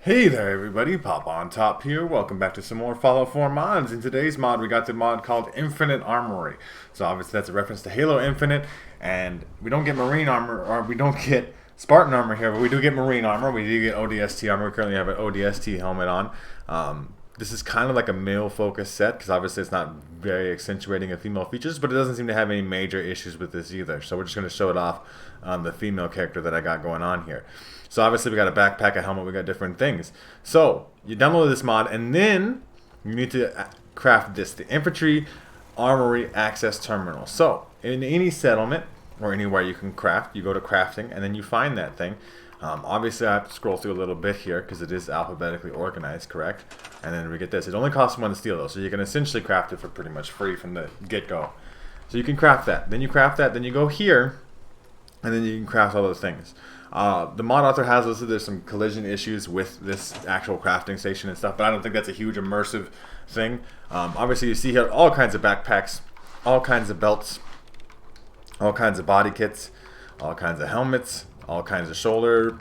Hey there everybody, Popontop here. Welcome back to some more Fallout 4 mods. In today's mod, we got the mod called Infinite Armory. So obviously that's a reference to Halo Infinite, and we don't get Marine armor, or we don't get Spartan armor here, but we do get Marine armor. We do get ODST armor. We currently have an ODST helmet on. This is kind of like a male-focused set, because obviously it's not very accentuating of female features, but it doesn't seem to have any major issues with this either. So we're just going to show it off on the female character that I got going on here. So obviously we got a backpack, a helmet, we got different things. So you download this mod, and then you need to craft this, the Infantry Armory Access Terminal. So in any settlement or anywhere you can craft, you go to crafting, and then you find that thing. Obviously I have to scroll through a little bit here because it is alphabetically organized, correct? And then we get this. It only costs 1 steel though, so you can essentially craft it for pretty much free from the get-go. So you can craft that. Then you craft that, then you go here, and then you can craft all those things. The mod author has listed there's some collision issues with this actual crafting station and stuff, but I don't think that's a huge immersive thing. Obviously you see here all kinds of backpacks, all kinds of belts, all kinds of body kits, all kinds of helmets, all kinds of shoulder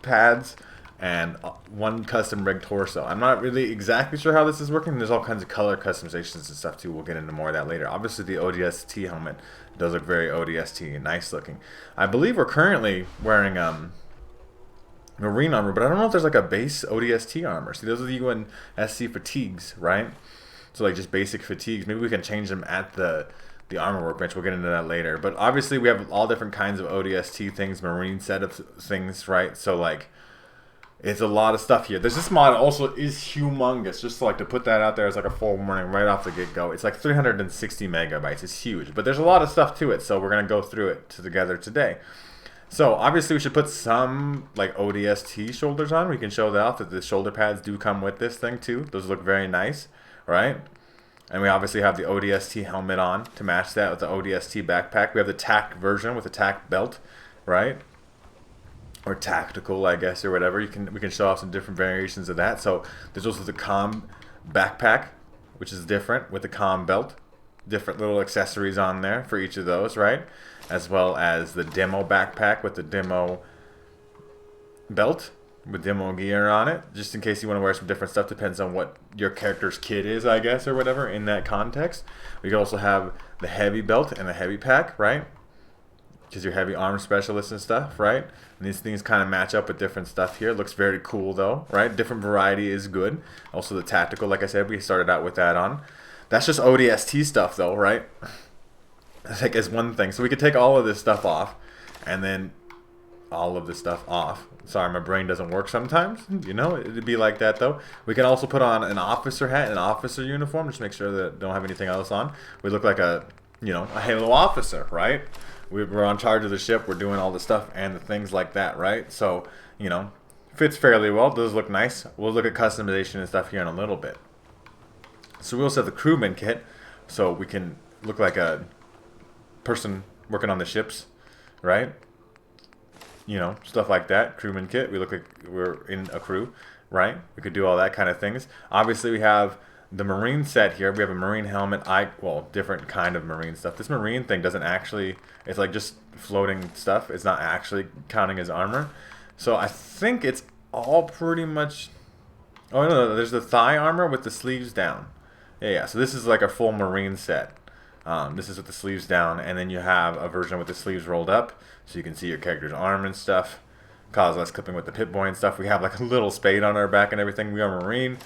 pads, and one custom rigged torso. I'm not really exactly sure how this is working. There's all kinds of color customizations and stuff too. We'll get into more of that later. Obviously the ODST helmet does look very ODST and nice looking. I believe we're currently wearing marine armor, but I don't know if there's like a base ODST armor. See, those are the UNSC fatigues, right? So like just basic fatigues. Maybe we can change them at the armor workbench. We'll get into that later. But obviously we have all different kinds of ODST things, marine set of things, right? So like it's a lot of stuff here. This mod also is humongous. Just like to put that out there as like a full warning right off the get-go. It's like 360 megabytes. It's huge. But there's a lot of stuff to it, so we're going to go through it together today. So obviously we should put some like ODST shoulders on. We can show that off that the shoulder pads do come with this thing too. Those look very nice, right? And we obviously have the ODST helmet on to match that with the ODST backpack. We have the TAC version with the TAC belt, right? Or tactical, I guess, or whatever. We can show off some different variations of that. So there's also the comm backpack, which is different with the comm belt. Different little accessories on there for each of those, right? As well as the demo backpack with the demo belt with demo gear on it, just in case you want to wear some different stuff. Depends on what your character's kit is, I guess, or whatever in that context. We can also have the heavy belt and the heavy pack, right? Because you're heavy arm specialists and stuff, right? And these things kind of match up with different stuff here. Looks very cool though, right? Different variety is good. Also the tactical, like I said, we started out with that on. That's just ODST stuff though, right? Like as one thing. So we could take all of this stuff off, and then all of this stuff off. Sorry, my brain doesn't work sometimes. You know, it'd be like that though. We can also put on an officer hat, an officer uniform, just make sure that don't have anything else on. We look like a Halo officer, right? We're on charge of the ship. We're doing all the stuff and the things like that, right? So, fits fairly well. Does look nice. We'll look at customization and stuff here in a little bit. So we also have the crewman kit, so we can look like a person working on the ships, right? Stuff like that. Crewman kit. We look like we're in a crew, right? We could do all that kind of things. Obviously, we have the marine set here. We have a marine helmet. Different kind of marine stuff. This marine thing doesn't actually, it's like just floating stuff. It's not actually counting as armor. So I think it's all pretty much, oh no, there's the thigh armor with the sleeves down. Yeah, so this is like a full marine set. This is with the sleeves down, and then you have a version with the sleeves rolled up, so you can see your character's arm and stuff. Cause less clipping with the pit boy and stuff. We have like a little spade on our back and everything. We are marine.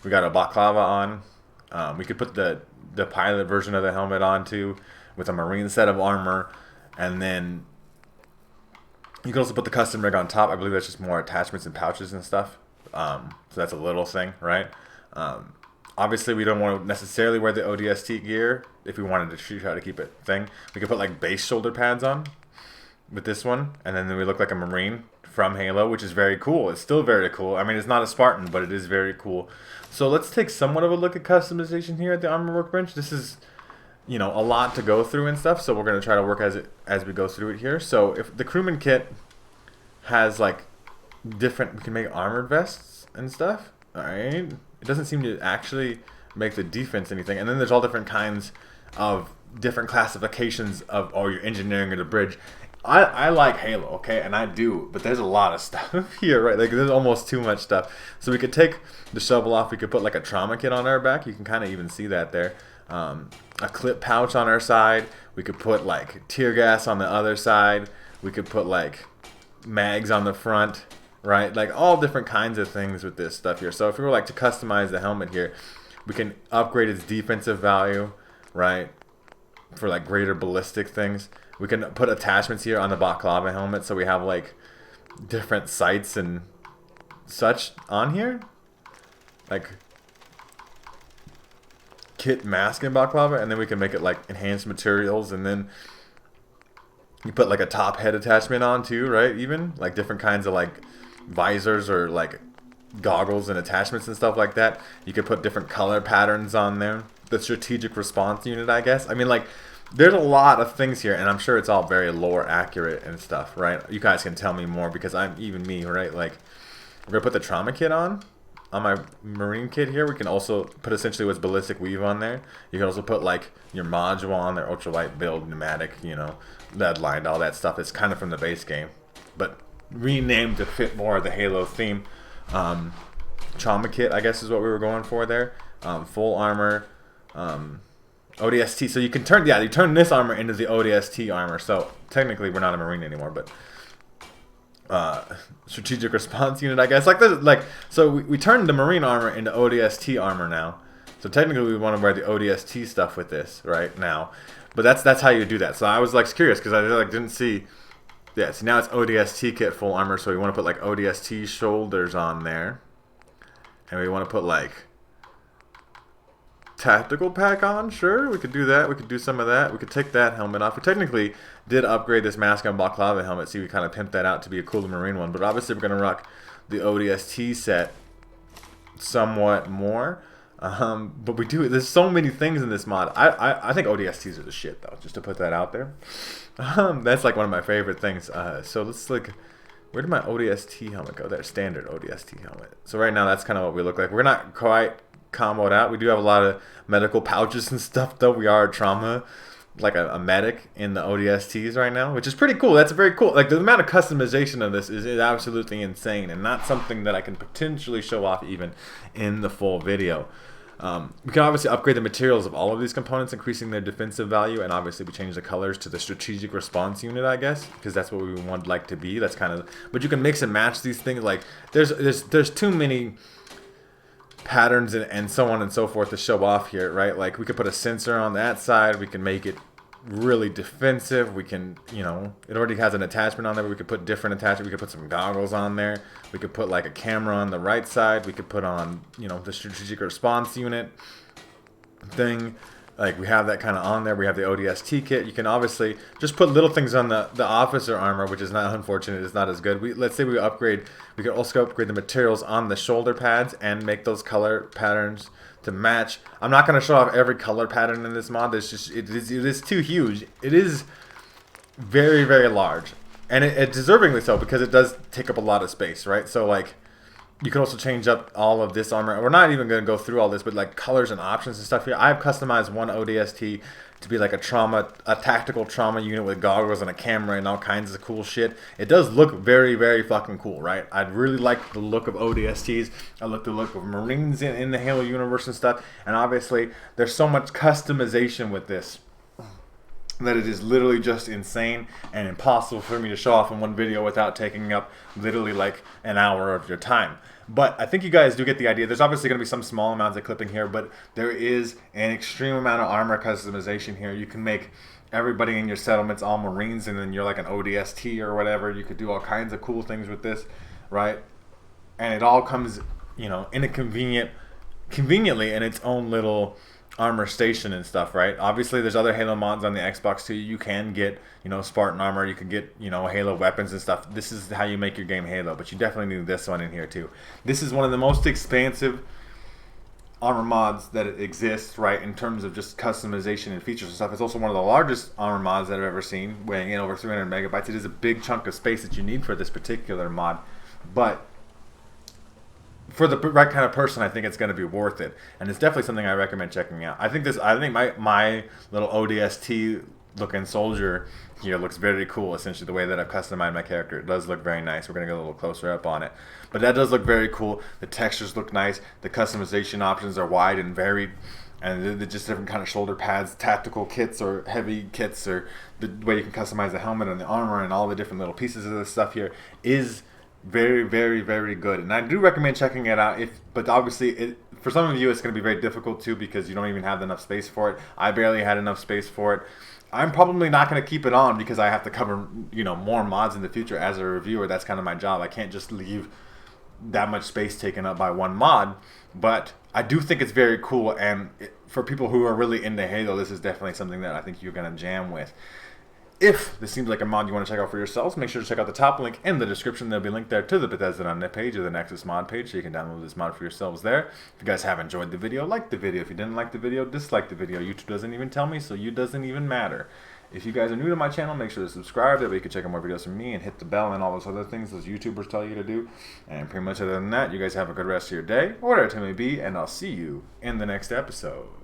We got a balaclava on. We could put the pilot version of the helmet on too, with a marine set of armor, and then you can also put the custom rig on top. I believe that's just more attachments and pouches and stuff. So that's a little thing, right? Obviously, we don't want to necessarily wear the ODST gear if we wanted to try to keep it thing. We could put like base shoulder pads on with this one, and then we look like a marine from Halo, which is very cool. It's still very cool. I mean, it's not a Spartan, but it is very cool. So let's take somewhat of a look at customization here at the Armor Workbench. This is, a lot to go through and stuff, so we're going to try to work as we go through it here. So if the crewman kit has like different, we can make armored vests and stuff. All right. It doesn't seem to actually make the defense anything. And then there's all different kinds of different classifications of, your engineering of the bridge. I like Halo, okay, and I do, but there's a lot of stuff here, right? Like there's almost too much stuff. So we could take the shovel off. We could put like a trauma kit on our back. You can kind of even see that there. A clip pouch on our side. We could put like tear gas on the other side. We could put like mags on the front, right? Like all different kinds of things with this stuff here. So if we were like to customize the helmet here, we can upgrade its defensive value, right? For like greater ballistic things. We can put attachments here on the balaclava helmet, so we have like different sights and such on here, like kit, mask, and balaclava, and then we can make it like enhanced materials, and then you put like a top head attachment on too, right? Even like different kinds of like visors or like goggles and attachments and stuff like that. You could put different color patterns on there. The strategic response unit, I guess. I mean, like, there's a lot of things here, and I'm sure it's all very lore accurate and stuff, right? You guys can tell me more because I'm even me, right? Like, we're gonna put the trauma kit on my marine kit here. We can also put essentially what's ballistic weave on there. You can also put like your module on there, ultralight build, pneumatic, you know, lead lined, all that stuff. It's kind of from the base game, but renamed to fit more of the Halo theme. Trauma kit, I guess, is what we were going for there. Full armor. ODST, so you can turn, you turn this armor into the ODST armor, so technically we're not a marine anymore, but strategic response unit, I guess, like this, like, so we turned the marine armor into ODST armor now, so technically we want to wear the ODST stuff with this right now, but that's how you do that. So I was like curious because I like didn't see, yeah, so now it's ODST kit full armor, so we want to put like ODST shoulders on there, and we want to put like tactical pack on. Sure, we could do that. We could do some of that. We could take that helmet off. We technically did upgrade this mask on balaclava helmet, so we kind of pimped that out to be a cooler marine one, but obviously we're going to rock the ODST set somewhat more. But we do, there's so many things in this mod. I think ODSTs are the shit, though, just to put that out there. That's like one of my favorite things. So let's like, where did my ODST helmet go? There, standard ODST helmet. So right now that's kind of what we look like. We're not quite comboed out. We do have a lot of medical pouches and stuff, though. We are a trauma, like a medic in the ODSTs right now, which is pretty cool. That's very cool. Like the amount of customization of this is absolutely insane, and not something that I can potentially show off even in the full video. We can obviously upgrade the materials of all of these components, increasing their defensive value, and obviously we change the colors to the strategic response unit, I guess, because that's what we would like to be. That's kind of, but you can mix and match these things. Like there's too many patterns and so on and so forth to show off here, right? Like we could put a sensor on that side. We can make it really defensive. We can, you know, it already has an attachment on there. We could put different attachments. We could put some goggles on there. We could put like a camera on the right side. We could put on, you know, the strategic response unit thing. Like we have that kind of on there. We have the ODST kit. You can obviously just put little things on the officer armor, which is not, unfortunate, it's not as good. Let's say we upgrade. We can also upgrade the materials on the shoulder pads and make those color patterns to match. I'm not going to show off every color pattern in this mod. It's just it is too huge. It is very, very large, and it deservingly so, because it does take up a lot of space, right? So like, you can also change up all of this armor. We're not even going to go through all this, but like colors and options and stuff here. I've customized one ODST to be like a tactical trauma unit with goggles and a camera and all kinds of cool shit. It does look very, very fucking cool, right? I'd really like the look of ODSTs. I like the look of Marines in the Halo universe and stuff. And obviously, there's so much customization with this that it is literally just insane and impossible for me to show off in one video without taking up literally like an hour of your time. But I think you guys do get the idea. There's obviously going to be some small amounts of clipping here, but there is an extreme amount of armor customization here. You can make everybody in your settlements all Marines, and then you're like an ODST or whatever. You could do all kinds of cool things with this, right? And it all comes, you know, in a conveniently in its own little armor station and stuff, right? Obviously there's other Halo mods on the Xbox too. You can get, you know, Spartan armor, you can get, you know, Halo weapons and stuff. This is how you make your game Halo, but you definitely need this one in here too. This is one of the most expansive armor mods that exists, right, in terms of just customization and features and stuff. It's also one of the largest armor mods that I've ever seen, weighing in over 300 megabytes. It is a big chunk of space that you need for this particular mod, but for the right kind of person, I think it's going to be worth it, and it's definitely something I recommend checking out. I think my little ODST looking soldier here looks very cool. Essentially, the way that I've customized my character, it does look very nice. We're gonna get a little closer up on it, but that does look very cool. The textures look nice. The customization options are wide and varied, and they're just different kind of shoulder pads, tactical kits or heavy kits, or the way you can customize the helmet and the armor and all the different little pieces of this stuff here is very, very, very good. And I do recommend checking it out. But obviously, for some of you, it's going to be very difficult too because you don't even have enough space for it. I barely had enough space for it. I'm probably not going to keep it on because I have to cover, more mods in the future as a reviewer. That's kind of my job. I can't just leave that much space taken up by one mod. But I do think it's very cool, and for people who are really into Halo, this is definitely something that I think you're going to jam with. If this seems like a mod you want to check out for yourselves, make sure to check out the top link in the description. There'll be a link there to the Bethesda.net page or the Nexus mod page, so you can download this mod for yourselves there. If you guys have enjoyed the video, like the video. If you didn't like the video, dislike the video. YouTube doesn't even tell me, so you doesn't even matter. If you guys are new to my channel, make sure to subscribe. That way you can check out more videos from me and hit the bell and all those other things those YouTubers tell you to do. And pretty much other than that, you guys have a good rest of your day, or whatever it may be, and I'll see you in the next episode.